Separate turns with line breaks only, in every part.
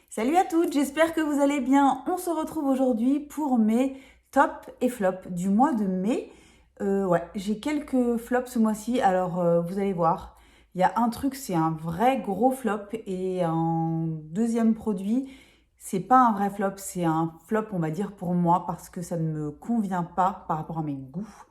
Salut à toutes, j'espère que vous allez bien. On se retrouve aujourd'hui pour mes tops et flops du mois de mai. Ouais, j'ai quelques flops ce mois-ci, alors vous allez voir. Il y a un truc, c'est un vrai gros flop et un deuxième produit, c'est pas un vrai flop, c'est un flop, on va dire, pour moi parce que ça ne me convient pas par rapport à mes goûts.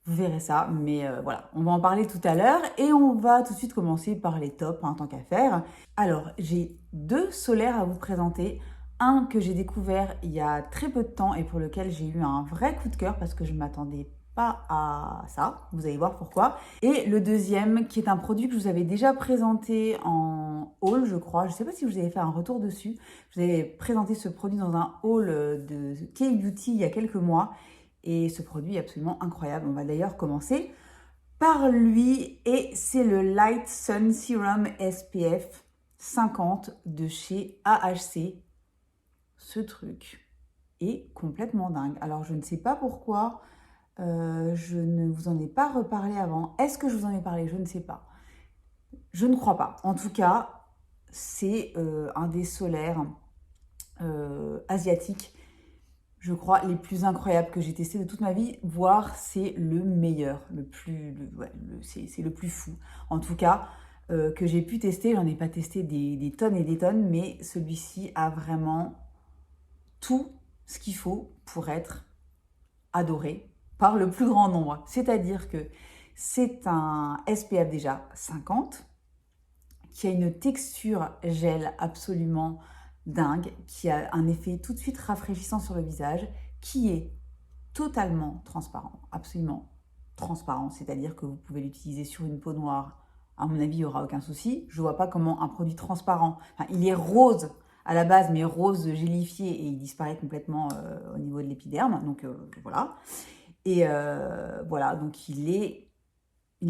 Vous verrez ça, mais voilà, on va en parler tout à l'heure et on va tout de suite commencer par les tops, hein, tant qu'à faire. Alors, j'ai deux solaires à vous présenter. Un que j'ai découvert il y a très peu de temps et pour lequel j'ai eu un vrai coup de cœur parce que je ne m'attendais pas à ça. Vous allez voir pourquoi. Et le deuxième qui est un produit que je vous avais déjà présenté en haul, je crois. Je ne sais pas si vous avez fait un retour dessus. Je vous avais présenté ce produit dans un haul de K-Beauty il y a quelques mois. Et ce produit est absolument incroyable. On va d'ailleurs commencer par lui. Et c'est le Light Sun Serum SPF 50 de chez AHC. Ce truc est complètement dingue. Alors je ne sais pas pourquoi je ne vous en ai pas reparlé avant. Est-ce que je vous en ai parlé? Je ne sais pas. Je ne crois pas. En tout cas, c'est un des solaires asiatiques, je crois, les plus incroyables que j'ai testé de toute ma vie, voire c'est le meilleur, c'est le plus fou. En tout cas, que j'ai pu tester, j'en ai pas testé des tonnes et des tonnes, mais celui-ci a vraiment tout ce qu'il faut pour être adoré par le plus grand nombre. C'est-à-dire que c'est un SPF déjà 50, qui a une texture gel absolument dingue, qui a un effet tout de suite rafraîchissant sur le visage, qui est totalement transparent, absolument transparent, c'est-à-dire que vous pouvez l'utiliser sur une peau noire, à mon avis, il n'y aura aucun souci. Je ne vois pas comment un produit transparent, enfin, il est rose à la base, mais rose gélifié, et il disparaît complètement au niveau de l'épiderme, donc voilà. Et voilà, donc il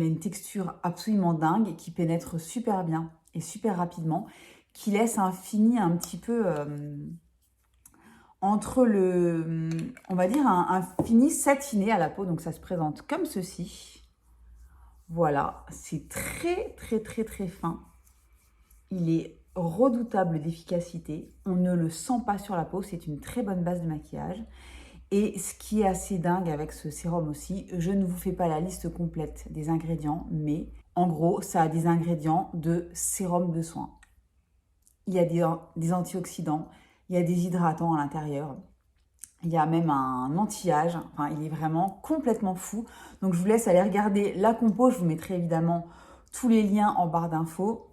a une texture absolument dingue qui pénètre super bien et super rapidement, qui laisse un fini un petit peu entre on va dire, un fini satiné à la peau. Donc ça se présente comme ceci. Voilà, c'est très très très très fin. Il est redoutable d'efficacité. On ne le sent pas sur la peau, c'est une très bonne base de maquillage. Et ce qui est assez dingue avec ce sérum aussi, je ne vous fais pas la liste complète des ingrédients, mais en gros, ça a des ingrédients de sérum de soin. Il y a des antioxydants, il y a des hydratants à l'intérieur, il y a même un anti-âge, enfin, il est vraiment complètement fou. Donc je vous laisse aller regarder la compo, je vous mettrai évidemment tous les liens en barre d'infos.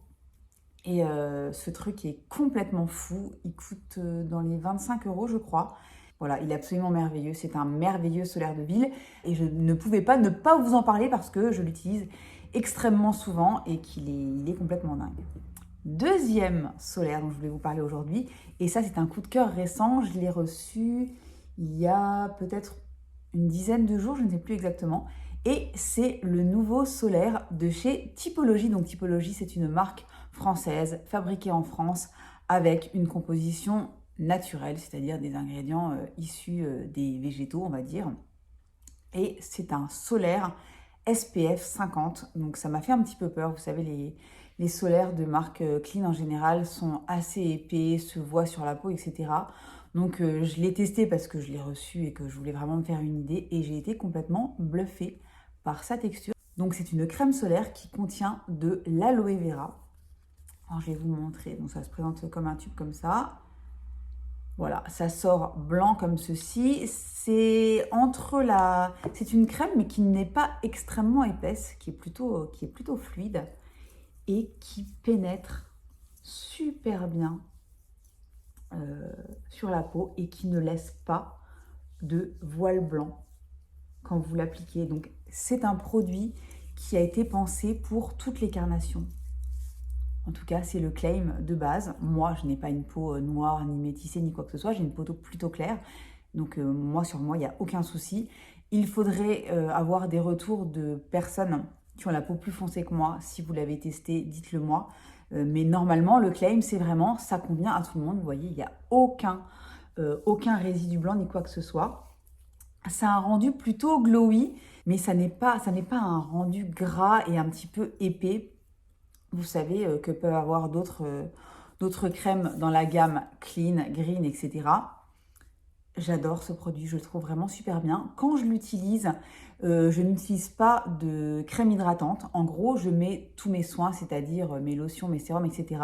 Et ce truc est complètement fou, il coûte dans les 25 € je crois. Voilà, il est absolument merveilleux, c'est un merveilleux solaire de ville et je ne pouvais pas ne pas vous en parler parce que je l'utilise extrêmement souvent et il est complètement dingue. Deuxième solaire dont je voulais vous parler aujourd'hui, et ça c'est un coup de cœur récent, je l'ai reçu il y a peut-être une dizaine de jours, je ne sais plus exactement, et c'est le nouveau solaire de chez Typologie. Donc Typologie, c'est une marque française fabriquée en France avec une composition naturelle, c'est-à-dire des ingrédients issus des végétaux, on va dire. Et c'est un solaire SPF 50, donc ça m'a fait un petit peu peur. Vous savez, les solaires de marque Clean en général sont assez épais, se voient sur la peau, etc. Donc je l'ai testé parce que je l'ai reçu et que je voulais vraiment me faire une idée et j'ai été complètement bluffée par sa texture. Donc c'est une crème solaire qui contient de l'aloe vera. Alors je vais vous montrer, donc ça se présente comme un tube comme ça. Voilà, ça sort blanc comme ceci. C'est une crème mais qui n'est pas extrêmement épaisse, qui est plutôt fluide et qui pénètre super bien sur la peau et qui ne laisse pas de voile blanc quand vous l'appliquez. Donc c'est un produit qui a été pensé pour toutes les carnations. En tout cas, c'est le claim de base. Moi, je n'ai pas une peau noire, ni métissée, ni quoi que ce soit. J'ai une peau plutôt claire. Donc, sur moi, il n'y a aucun souci. Il faudrait avoir des retours de personnes qui ont la peau plus foncée que moi. Si vous l'avez testé, dites-le moi. Mais normalement, le claim, c'est vraiment, ça convient à tout le monde. Vous voyez, il n'y a aucun résidu blanc, ni quoi que ce soit. Ça a un rendu plutôt glowy, mais ça n'est pas un rendu gras et un petit peu épais. Vous savez que peuvent avoir d'autres crèmes dans la gamme Clean, Green, etc. J'adore ce produit, je le trouve vraiment super bien. Quand je l'utilise, je n'utilise pas de crème hydratante. En gros, je mets tous mes soins, c'est-à-dire mes lotions, mes sérums, etc.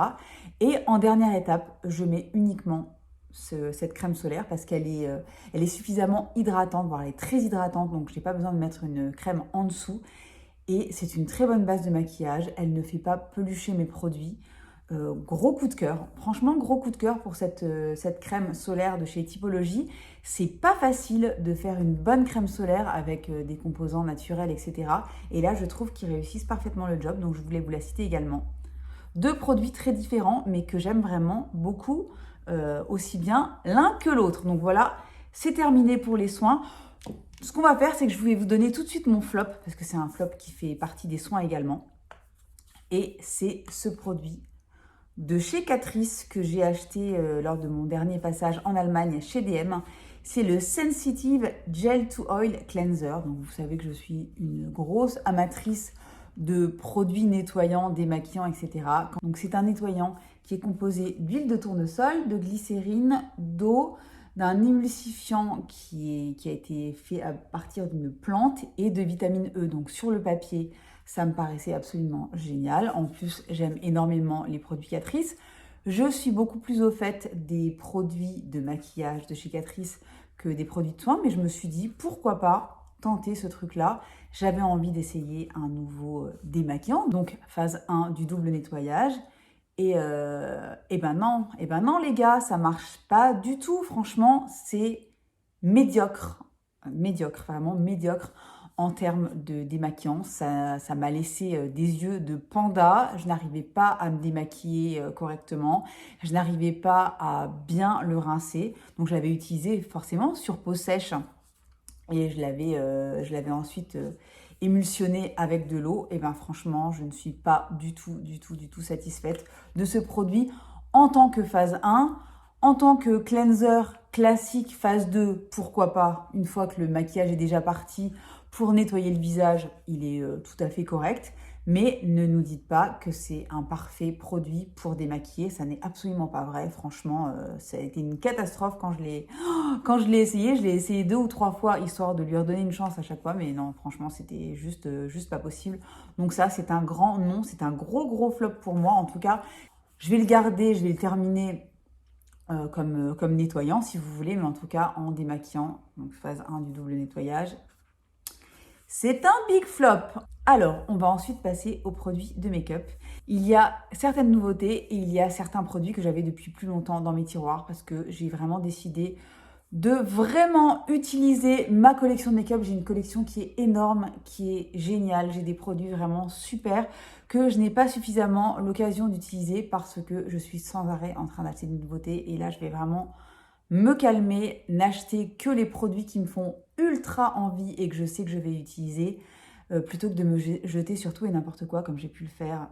Et en dernière étape, je mets uniquement cette crème solaire parce qu'elle elle est suffisamment hydratante, voire elle est très hydratante, donc je n'ai pas besoin de mettre une crème en dessous. Et c'est une très bonne base de maquillage, elle ne fait pas pelucher mes produits. Gros coup de cœur, franchement gros coup de cœur pour cette crème solaire de chez Typologie. C'est pas facile de faire une bonne crème solaire avec des composants naturels, etc. Et là, je trouve qu'ils réussissent parfaitement le job, donc je voulais vous la citer également. Deux produits très différents, mais que j'aime vraiment beaucoup, aussi bien l'un que l'autre. Donc voilà, c'est terminé pour les soins. Ce qu'on va faire, c'est que je vais vous donner tout de suite mon flop, parce que c'est un flop qui fait partie des soins également. Et c'est ce produit de chez Catrice que j'ai acheté lors de mon dernier passage en Allemagne chez DM. C'est le Sensitive Gel to Oil Cleanser. Donc vous savez que je suis une grosse amatrice de produits nettoyants, démaquillants, etc. Donc c'est un nettoyant qui est composé d'huile de tournesol, de glycérine, d'eau, d'un émulsifiant qui a été fait à partir d'une plante et de vitamine E. Donc sur le papier, ça me paraissait absolument génial. En plus, j'aime énormément les produits Catrice. Je suis beaucoup plus au fait des produits de maquillage de chez Catrice que des produits de soins, mais je me suis dit, pourquoi pas tenter ce truc-là. J'avais envie d'essayer un nouveau démaquillant, donc phase 1 du double nettoyage. Et ben non les gars, ça marche pas du tout. Franchement, c'est médiocre, vraiment médiocre en termes de démaquillant. Ça m'a laissé des yeux de panda. Je n'arrivais pas à me démaquiller correctement. Je n'arrivais pas à bien le rincer. Donc je l'avais utilisé forcément sur peau sèche et je l'avais ensuite émulsionné avec de l'eau. Et ben franchement, je ne suis pas du tout satisfaite de ce produit en tant que phase 1. En tant que cleanser classique phase 2, pourquoi pas, une fois que le maquillage est déjà parti, pour nettoyer le visage, il est tout à fait correct. Mais ne nous dites pas que c'est un parfait produit pour démaquiller, ça n'est absolument pas vrai. Franchement, ça a été une catastrophe quand je l'ai essayé. Je l'ai essayé 2 ou 3 fois, histoire de lui redonner une chance à chaque fois. Mais non, franchement, c'était juste pas possible. Donc ça, c'est un grand non, c'est un gros flop pour moi. En tout cas, je vais le garder, je vais le terminer comme nettoyant si vous voulez, mais en tout cas en démaquillant, donc phase 1 du double nettoyage. C'est un big flop. Alors, on va ensuite passer aux produits de make-up. Il y a certaines nouveautés et il y a certains produits que j'avais depuis plus longtemps dans mes tiroirs parce que j'ai vraiment décidé de vraiment utiliser ma collection de make-up. J'ai une collection qui est énorme, qui est géniale. J'ai des produits vraiment super que je n'ai pas suffisamment l'occasion d'utiliser parce que je suis sans arrêt en train d'acheter des nouveautés. Et là, je vais vraiment me calmer, n'acheter que les produits qui me font ultra envie et que je sais que je vais utiliser plutôt que de me jeter sur tout et n'importe quoi comme j'ai pu le faire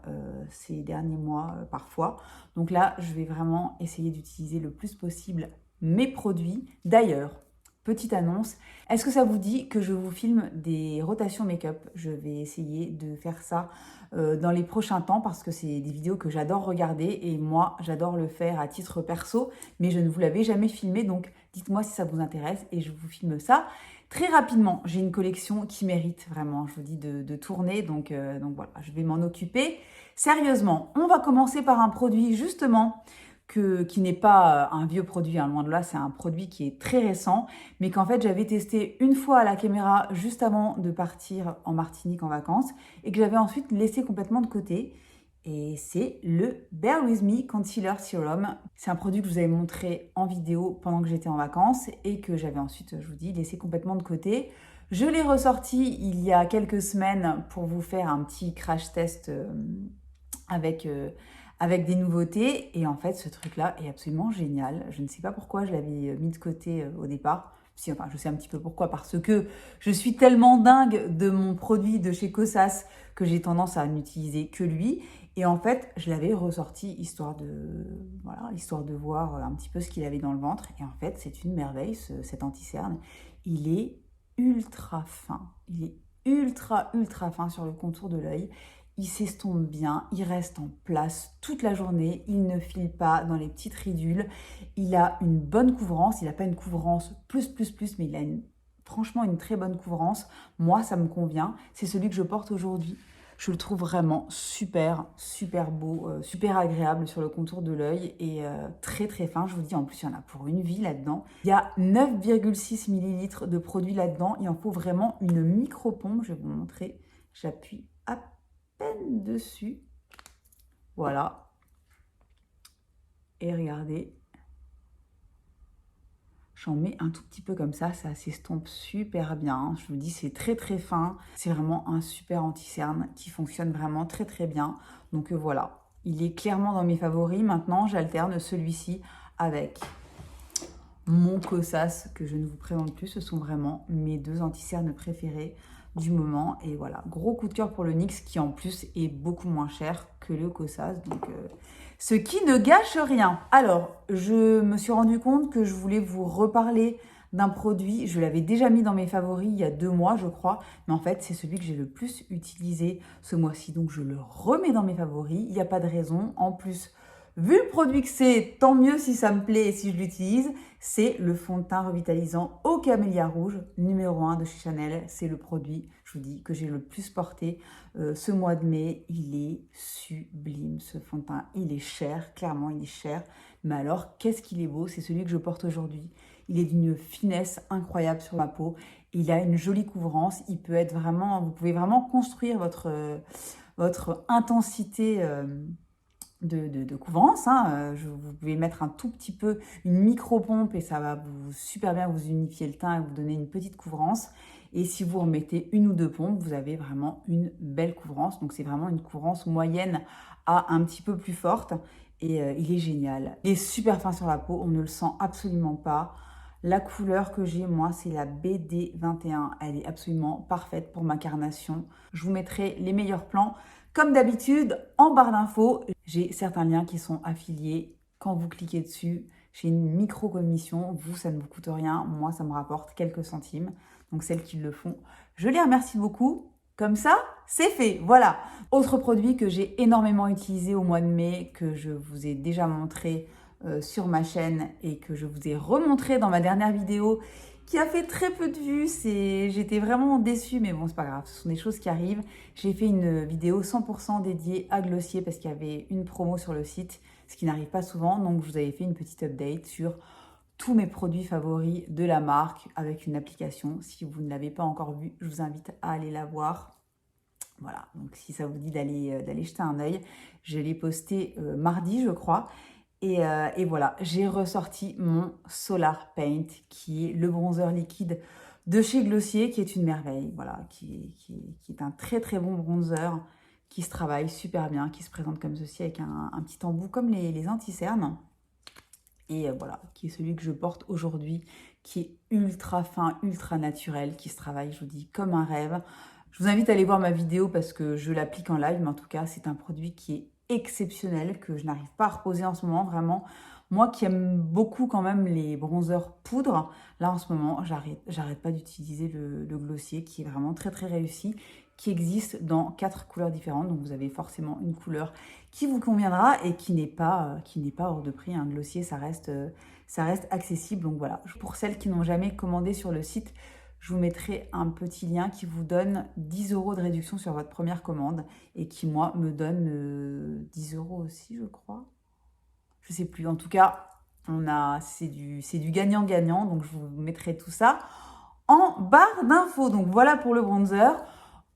ces derniers mois parfois. Donc là, je vais vraiment essayer d'utiliser le plus possible mes produits. D'ailleurs, petite annonce, est-ce que ça vous dit que je vous filme des rotations make-up? Je vais essayer de faire ça dans les prochains temps parce que c'est des vidéos que j'adore regarder et moi, j'adore le faire à titre perso, mais je ne vous l'avais jamais filmé, donc dites-moi si ça vous intéresse et je vous filme ça très rapidement. J'ai une collection qui mérite vraiment, je vous dis, de tourner, donc voilà, je vais m'en occuper sérieusement. On va commencer par un produit justement qui n'est pas un vieux produit, hein, loin de là, c'est un produit qui est très récent, mais qu'en fait j'avais testé une fois à la caméra juste avant de partir en Martinique en vacances et que j'avais ensuite laissé complètement de côté. Et c'est le Bare With Me Concealer Serum. C'est un produit que je vous avais montré en vidéo pendant que j'étais en vacances et que j'avais ensuite, je vous dis, laissé complètement de côté. Je l'ai ressorti il y a quelques semaines pour vous faire un petit crash test avec des nouveautés. Et en fait, ce truc-là est absolument génial. Je ne sais pas pourquoi je l'avais mis de côté au départ. Si, enfin, je sais un petit peu pourquoi, parce que je suis tellement dingue de mon produit de chez Kosas que j'ai tendance à n'utiliser que lui. Et en fait, je l'avais ressorti histoire de voir un petit peu ce qu'il avait dans le ventre. Et en fait, c'est une merveille, cet anti-cerne. Il est ultra fin. Il est ultra fin sur le contour de l'œil. il s'estompe bien, il reste en place toute la journée, il ne file pas dans les petites ridules, il a une bonne couvrance, il n'a pas une couvrance plus, mais il a franchement une très bonne couvrance. Moi, ça me convient, c'est celui que je porte aujourd'hui. Je le trouve vraiment super beau, super agréable sur le contour de l'œil et très fin. Je vous dis, en plus, il y en a pour une vie là-dedans. Il y a 9,6 ml de produit là-dedans. Il en faut vraiment une micro-pompe. Je vais vous montrer. J'appuie à peine dessus. Voilà. Et regardez. J'en mets un tout petit peu comme ça s'estompe super bien. Je vous dis, c'est très fin. C'est vraiment un super anti-cerne qui fonctionne vraiment très bien. Donc voilà, il est clairement dans mes favoris. Maintenant, j'alterne celui-ci avec mon Kosas que je ne vous présente plus. Ce sont vraiment mes 2 anti-cernes préférés du moment. Et voilà, gros coup de cœur pour le NYX qui en plus est beaucoup moins cher que le Kosas. Donc ce qui ne gâche rien. Alors, je me suis rendu compte que je voulais vous reparler d'un produit. Je l'avais déjà mis dans mes favoris il y a 2 mois, je crois. Mais en fait, c'est celui que j'ai le plus utilisé ce mois-ci. Donc, je le remets dans mes favoris. Il n'y a pas de raison. En plus, vu le produit que c'est, tant mieux si ça me plaît et si je l'utilise. C'est le fond de teint revitalisant au camélia rouge, numéro 1 de chez Chanel. C'est le produit, je vous dis, que j'ai le plus porté ce mois de mai. Il est sublime, ce fond de teint. Il est cher, clairement, il est cher. Mais alors, qu'est-ce qu'il est beau? C'est celui que je porte aujourd'hui. Il est d'une finesse incroyable sur ma peau. Il a une jolie couvrance. Il peut être vraiment, vous pouvez vraiment construire votre intensité de couvrance. Vous pouvez mettre un tout petit peu, une micro-pompe et ça va vous super bien vous unifier le teint et vous donner une petite couvrance. Et si vous remettez 1 ou 2 pompes, vous avez vraiment une belle couvrance. Donc c'est vraiment une couvrance moyenne à un petit peu plus forte. Et il est génial. Il est super fin sur la peau, on ne le sent absolument pas. La couleur que j'ai, moi, c'est la BD21. Elle est absolument parfaite pour ma carnation. Je vous mettrai les meilleurs plans. Comme d'habitude, en barre d'infos, j'ai certains liens qui sont affiliés. Quand vous cliquez dessus, j'ai une micro-commission. Vous, ça ne vous coûte rien. Moi, ça me rapporte quelques centimes. Donc, celles qui le font, je les remercie beaucoup. Comme ça, c'est fait. Voilà. Autre produit que j'ai énormément utilisé au mois de mai, que je vous ai déjà montré sur ma chaîne et que je vous ai remontré dans ma dernière vidéo qui a fait très peu de vues. J'étais vraiment déçue, mais bon, c'est pas grave, ce sont des choses qui arrivent. J'ai fait une vidéo 100% dédiée à Glossier parce qu'il y avait une promo sur le site, ce qui n'arrive pas souvent. Donc, je vous avais fait une petite update sur tous mes produits favoris de la marque avec une application. Si vous ne l'avez pas encore vue, je vous invite à aller la voir. Voilà, donc si ça vous dit d'aller jeter un œil, je l'ai posté mardi, je crois. Et voilà, j'ai ressorti mon Solar Paint, qui est le bronzer liquide de chez Glossier, qui est une merveille, voilà, qui est un très bon bronzer, qui se travaille super bien, qui se présente comme ceci, avec un petit embout comme les anti-cernes. Et voilà, qui est celui que je porte aujourd'hui, qui est ultra fin, ultra naturel, qui se travaille, je vous dis, comme un rêve. Je vous invite à aller voir ma vidéo parce que je l'applique en live, mais en tout cas, c'est un produit qui est exceptionnel, que je n'arrive pas à reposer en ce moment, vraiment. Moi qui aime beaucoup quand même les bronzers poudre, là en ce moment, j'arrête pas d'utiliser le Glossier qui est vraiment très réussi, qui existe dans 4 couleurs différentes. Donc vous avez forcément une couleur qui vous conviendra et qui n'est pas hors de prix. Un Glossier, ça reste accessible. Donc voilà, pour celles qui n'ont jamais commandé sur le site, je vous mettrai un petit lien qui vous donne 10 € de réduction sur votre première commande et qui, moi, me donne 10 € aussi, je crois. Je sais plus. En tout cas, c'est du gagnant-gagnant. Donc, je vous mettrai tout ça en barre d'infos. Donc, voilà pour le bronzer.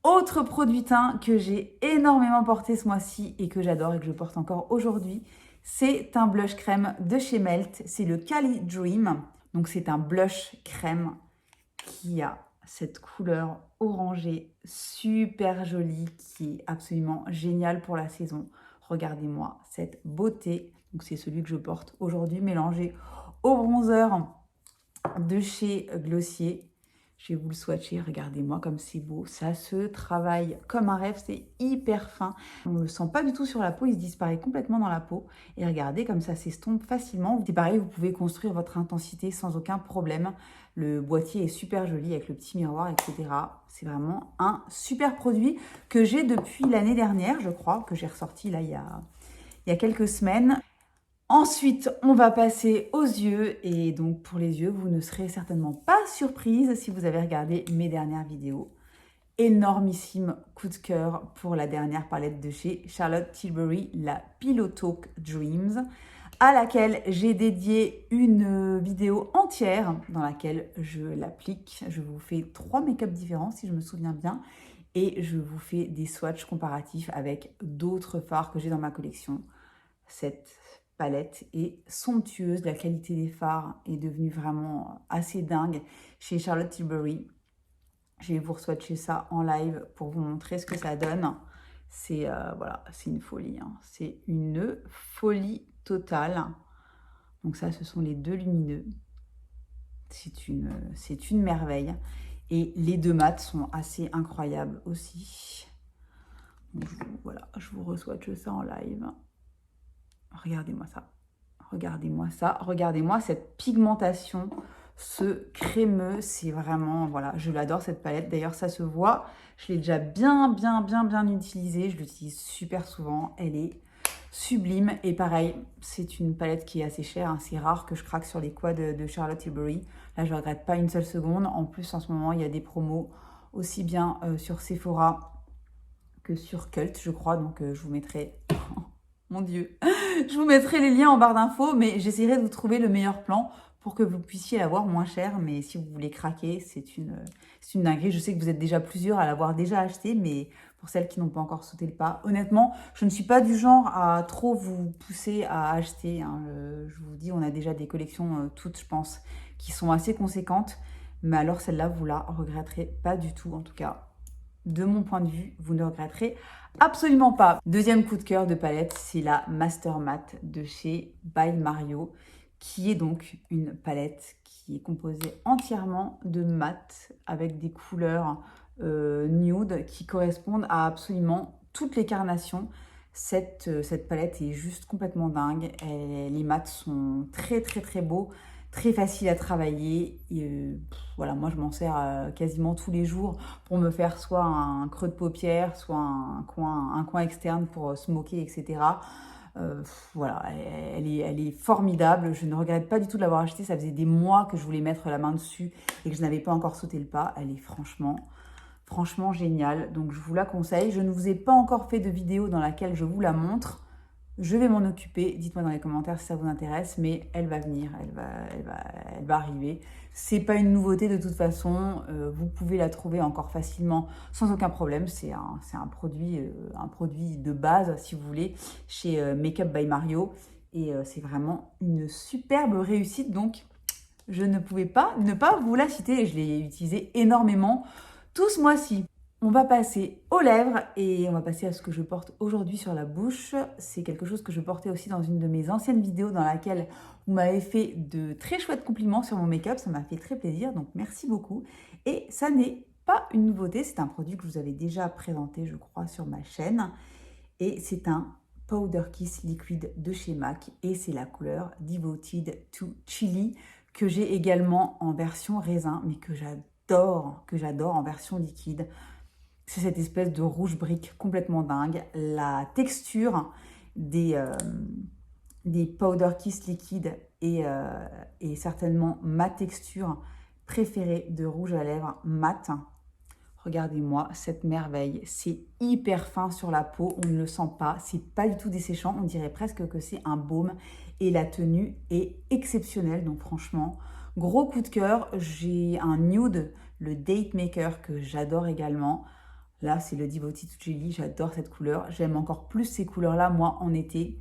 Autre produit teint que j'ai énormément porté ce mois-ci et que j'adore et que je porte encore aujourd'hui, c'est un blush crème de chez Melt. C'est le Cali Dream. Donc, c'est un blush crème qui a cette couleur orangée super jolie qui est absolument géniale pour la saison. Regardez-moi cette beauté. Donc c'est celui que je porte aujourd'hui mélangé au bronzer de chez Glossier. Je vais vous le swatcher, regardez-moi comme c'est beau. Ça se travaille comme un rêve, c'est hyper fin. On ne le sent pas du tout sur la peau, il se disparaît complètement dans la peau. Et regardez comme ça s'estompe facilement. C'est pareil, vous pouvez construire votre intensité sans aucun problème. Le boîtier est super joli avec le petit miroir, etc. C'est vraiment un super produit que j'ai depuis l'année dernière, je crois, que j'ai ressorti là il y a quelques semaines. Ensuite, on va passer aux yeux et donc pour les yeux, vous ne serez certainement pas surprise si vous avez regardé mes dernières vidéos. Énormissime coup de cœur pour la dernière palette de chez Charlotte Tilbury, la Pillow Talk Dreams, à laquelle j'ai dédié une vidéo entière dans laquelle je l'applique. Je vous fais 3 make-up différents si je me souviens bien et je vous fais des swatchs comparatifs avec d'autres fards que j'ai dans ma collection. Cette palette est somptueuse, la qualité des fards est devenue vraiment assez dingue chez Charlotte Tilbury. Je vais vous swatcher ça en live pour vous montrer ce que ça donne. C'est voilà, c'est une folie, hein. C'est une folie totale. Donc ça, ce sont les deux lumineux. C'est une merveille. Et les deux mats sont assez incroyables aussi. Donc, voilà, je vous re-swatche ça en live. Regardez-moi ça. Regardez-moi ça. Regardez-moi cette pigmentation, ce crémeux. C'est vraiment, voilà, je l'adore cette palette. D'ailleurs, ça se voit. Je l'ai déjà bien utilisée. Je l'utilise super souvent. Elle est sublime. Et pareil, c'est une palette qui est assez chère, hein. C'est rare que je craque sur les quads de Charlotte Tilbury. Là, je ne regrette pas une seule seconde. En plus, en ce moment, il y a des promos aussi bien sur Sephora que sur Cult, je crois. Donc, je vous mettrai... Mon Dieu, je vous mettrai les liens en barre d'infos, mais j'essaierai de vous trouver le meilleur plan pour que vous puissiez l'avoir moins cher. Mais si vous voulez craquer, c'est une dinguerie. Je sais que vous êtes déjà plusieurs à l'avoir déjà acheté, mais pour celles qui n'ont pas encore sauté le pas, honnêtement, je ne suis pas du genre à trop vous pousser à acheter, hein. Je vous dis, on a déjà des collections toutes, je pense, qui sont assez conséquentes. Mais alors celle-là, vous la regretterez pas du tout, en tout cas. De mon point de vue, vous ne regretterez absolument pas. Deuxième coup de cœur de palette, c'est la Master Matte de chez By Mario, qui est donc une palette qui est composée entièrement de mat avec des couleurs nude qui correspondent à absolument toutes les carnations. Cette palette est juste complètement dingue. Les mats sont très beaux. Très facile à travailler. Et, voilà, moi je m'en sers quasiment tous les jours pour me faire soit un creux de paupière, soit un coin externe pour se moquer, etc. Voilà, elle est formidable. Je ne regrette pas du tout de l'avoir achetée. Ça faisait des mois que je voulais mettre la main dessus et que je n'avais pas encore sauté le pas. Elle est franchement géniale. Donc je vous la conseille. Je ne vous ai pas encore fait de vidéo dans laquelle je vous la montre. Je vais m'en occuper, dites-moi dans les commentaires si ça vous intéresse, mais elle va venir, elle va arriver. C'est pas une nouveauté de toute façon, vous pouvez la trouver encore facilement sans aucun problème. C'est un produit de base, si vous voulez, chez Makeup by Mario. Et c'est vraiment une superbe réussite, donc je ne pouvais pas ne pas vous la citer. Je l'ai utilisée énormément tout ce mois-ci. On va passer aux lèvres et on va passer à ce que je porte aujourd'hui sur la bouche. C'est quelque chose que je portais aussi dans une de mes anciennes vidéos dans laquelle vous m'avez fait de très chouettes compliments sur mon make-up. Ça m'a fait très plaisir, donc merci beaucoup. Et ça n'est pas une nouveauté, c'est un produit que je vous avais déjà présenté, je crois, sur ma chaîne. Et c'est un Powder Kiss liquide de chez MAC et c'est la couleur Devoted to Chili que j'ai également en version raisin, mais que j'adore en version liquide. C'est cette espèce de rouge brique complètement dingue. La texture des Powder Kiss liquides est certainement ma texture préférée de rouge à lèvres mat. Regardez-moi cette merveille. C'est hyper fin sur la peau, on ne le sent pas. C'est pas du tout desséchant, on dirait presque que c'est un baume. Et la tenue est exceptionnelle, donc franchement, gros coup de cœur. J'ai un nude, le Date Maker, que j'adore également. Là, c'est le Devoted to Chili, j'adore cette couleur. J'aime encore plus ces couleurs-là, moi, en été.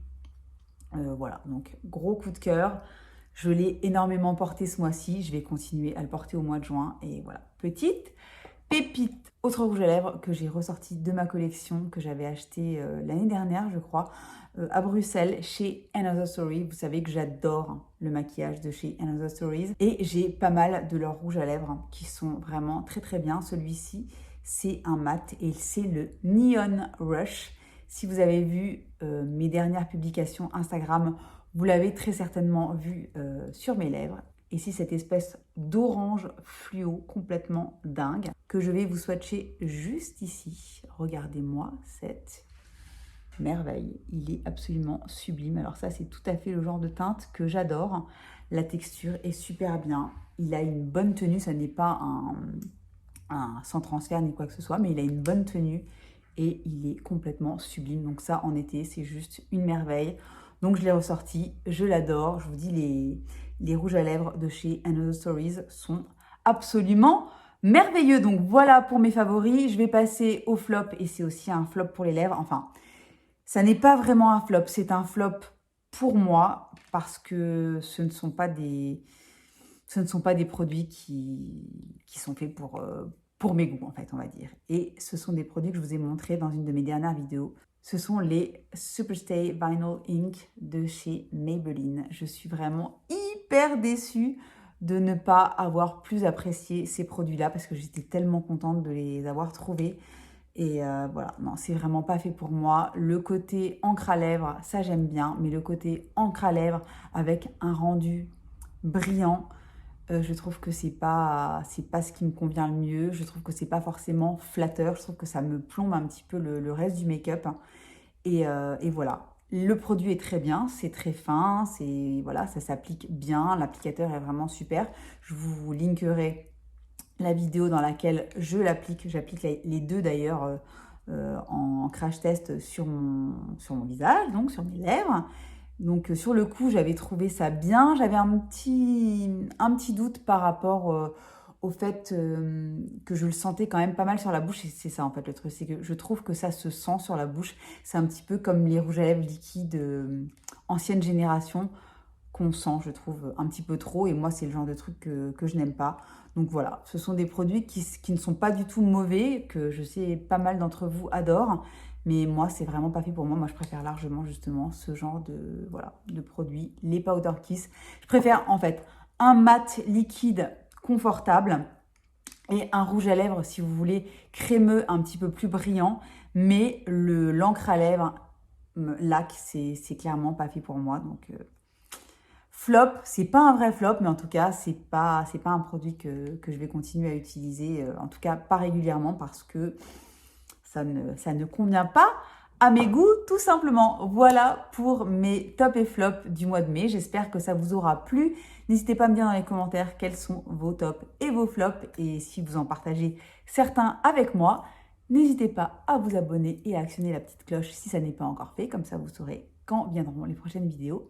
Voilà, donc gros coup de cœur. Je l'ai énormément porté ce mois-ci. Je vais continuer à le porter au mois de juin. Et voilà, petite pépite. Autre rouge à lèvres que j'ai ressorti de ma collection, que j'avais acheté l'année dernière, je crois, à Bruxelles, chez Another Story. Vous savez que j'adore le maquillage de chez Another Stories. Et j'ai pas mal de leurs rouges à lèvres qui sont vraiment très très bien. Celui-ci, c'est un mat et c'est le Neon Rush. Si vous avez vu mes dernières publications Instagram, vous l'avez très certainement vu sur mes lèvres. Et c'est cette espèce d'orange fluo complètement dingue que je vais vous swatcher juste ici. Regardez-moi cette merveille. Il est absolument sublime. Alors ça, c'est tout à fait le genre de teinte que j'adore. La texture est super bien. Il a une bonne tenue. Ça n'est pas un sans transfert ni quoi que ce soit, mais il a une bonne tenue et il est complètement sublime. Donc ça, en été, c'est juste une merveille. Donc je l'ai ressorti, je l'adore. Je vous dis, les rouges à lèvres de chez Another Stories sont absolument merveilleux. Donc voilà pour mes favoris. Je vais passer au flop et c'est aussi un flop pour les lèvres. Enfin, ça n'est pas vraiment un flop, c'est un flop pour moi parce que ce ne sont pas des produits qui sont faits pour mes goûts, en fait, on va dire. Et ce sont des produits que je vous ai montrés dans une de mes dernières vidéos. Ce sont les Superstay Vinyl Ink de chez Maybelline. Je suis vraiment hyper déçue de ne pas avoir plus apprécié ces produits-là parce que j'étais tellement contente de les avoir trouvés. Et voilà, non, c'est vraiment pas fait pour moi. Le côté encre à lèvres, ça j'aime bien, mais le côté encre à lèvres avec un rendu brillant, je trouve que c'est pas ce qui me convient le mieux. Je trouve que c'est pas forcément flatteur. Je trouve que ça me plombe un petit peu le reste du make-up. Et voilà. Le produit est très bien, c'est très fin, voilà, ça s'applique bien. L'applicateur est vraiment super. Je vous linkerai la vidéo dans laquelle je l'applique. J'applique les deux d'ailleurs en crash test sur mon visage, donc sur mes lèvres. Donc sur le coup, j'avais trouvé ça bien. J'avais un petit doute par rapport au fait que je le sentais quand même pas mal sur la bouche. Et c'est ça en fait le truc, c'est que je trouve que ça se sent sur la bouche. C'est un petit peu comme les rouges à lèvres liquides ancienne génération qu'on sent, je trouve, un petit peu trop. Et moi, c'est le genre de truc que je n'aime pas. Donc voilà, ce sont des produits qui ne sont pas du tout mauvais, que je sais pas mal d'entre vous adorent. Mais moi, c'est vraiment pas fait pour moi. Moi, je préfère largement justement ce genre de produits, les Powder Kiss. Je préfère en fait un mat liquide confortable et un rouge à lèvres, si vous voulez, crémeux, un petit peu plus brillant. Mais l'encre à lèvres, lac, c'est clairement pas fait pour moi. Donc flop, c'est pas un vrai flop, mais en tout cas, c'est pas un produit que je vais continuer à utiliser, en tout cas pas régulièrement parce que ça ne convient pas à mes goûts, tout simplement. Voilà pour mes tops et flops du mois de mai. J'espère que ça vous aura plu. N'hésitez pas à me dire dans les commentaires quels sont vos tops et vos flops. Et si vous en partagez certains avec moi, n'hésitez pas à vous abonner et à actionner la petite cloche si ça n'est pas encore fait. Comme ça, vous saurez quand viendront les prochaines vidéos.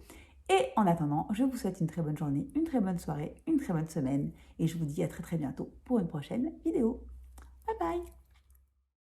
Et en attendant, je vous souhaite une très bonne journée, une très bonne soirée, une très bonne semaine. Et je vous dis à très très bientôt pour une prochaine vidéo. Bye bye!